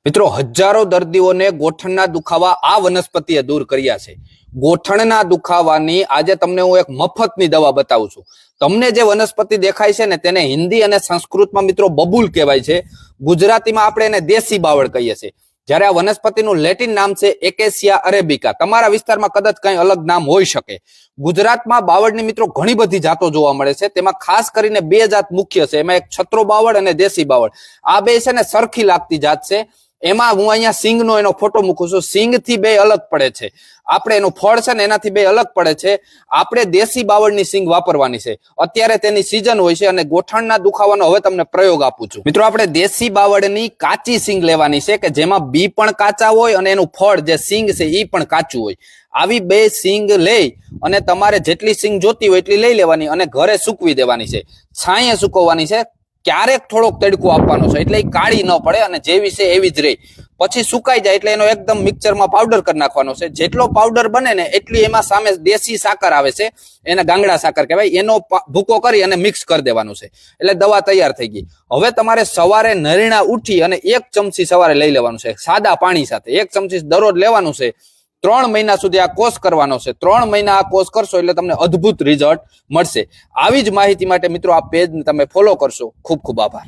મિત્રો હજારો દર્દીઓને ગોઠણના દુખાવા આ વનસ્પતિએ દૂર કર્યા છે. ગોઠણના દુખાવાની આજે તમને હું એક મફતની દવા બતાવું છું. તમને જે વનસ્પતિ દેખાય છે ને તેને હિન્દી અને સંસ્કૃતમાં મિત્રો બબૂલ કહેવાય છે. ગુજરાતીમાં આપણે એને દેશી બાવળ કહીએ છીએ. જ્યારે આ વનસ્પતિનું લેટિન નામ છે એકેસિયા અરેબિકા. તમારા વિસ્તારમાં કદાચ કંઈ અલગ નામ હોઈ શકે. ગુજરાતમાં બાવળની મિત્રો ઘણી બધી જાતો જોવા મળે છે. તેમાં ખાસ કરીને બે જાત મુખ્ય છે. એમાં એક છત્રો બાવળ અને દેશી બાવળ. આ બે છે ને સરખી લાગતી જાત છે. એમાં હું અહીંયા સિંગનો એનો ફોટો મૂકું છું. સિંગથી બે અલગ પડે છે. આપણે એનું ફળ છે ને એનાથી બે અલગ પડે છે. આપણે દેશી બાવળની સિંગ વાપરવાની છે. અત્યારે તેની સિઝન હોય છે અને ગોઠણના દુખાવાનો હવે તમને પ્રયોગ આપું છું. મિત્રો આપણે દેશી બાવળની કાચી સિંગ લેવાની છે કે જેમાં બી પણ કાચા હોય અને એનું ફળ જે સિંગ છે એ પણ કાચું હોય. આવી બે સિંગ લઈ અને તમારે જેટલી સિંગ જોતી હોય એટલી લઈ લેવાની અને ઘરે સૂકવી દેવાની છે. છાંયે સૂકવવાની છે. ક્યારેક થોડોક તડકો આપવાનો છે એટલે એ કાળી ન પડે અને જેવી છે એવી જ રહી. પછી સુકાઈ જાય એટલે એનો એકદમ મિક્સરમાં પાવડર કરી નાખવાનો છે. જેટલો પાવડર બને ને એટલી એમાં સામે દેશી સાકર આવે છે, એને ગાંગડા સાકર કહેવાય, એનો ભૂકો કરી અને મિક્સ કરી દેવાનું છે. એટલે દવા તૈયાર થઈ ગઈ. હવે તમારે સવારે નરીણા ઉઠી અને 1 ચમચી સવારે લઈ લેવાનું છે સાદા પાણી સાથે. 1 ચમચી દરરોજ લેવાનું છે. 3 મહિના સુધી આ કોર્સ કરવાનો છે. 3 મહિના આ કોર્સ કરશો એટલે તમને અદ્ભુત રિઝલ્ટ મળશે. આવી જ માહિતી માટે મિત્રો આ પેજને તમે ફોલો કરશો. ખૂબ ખૂબ આભાર.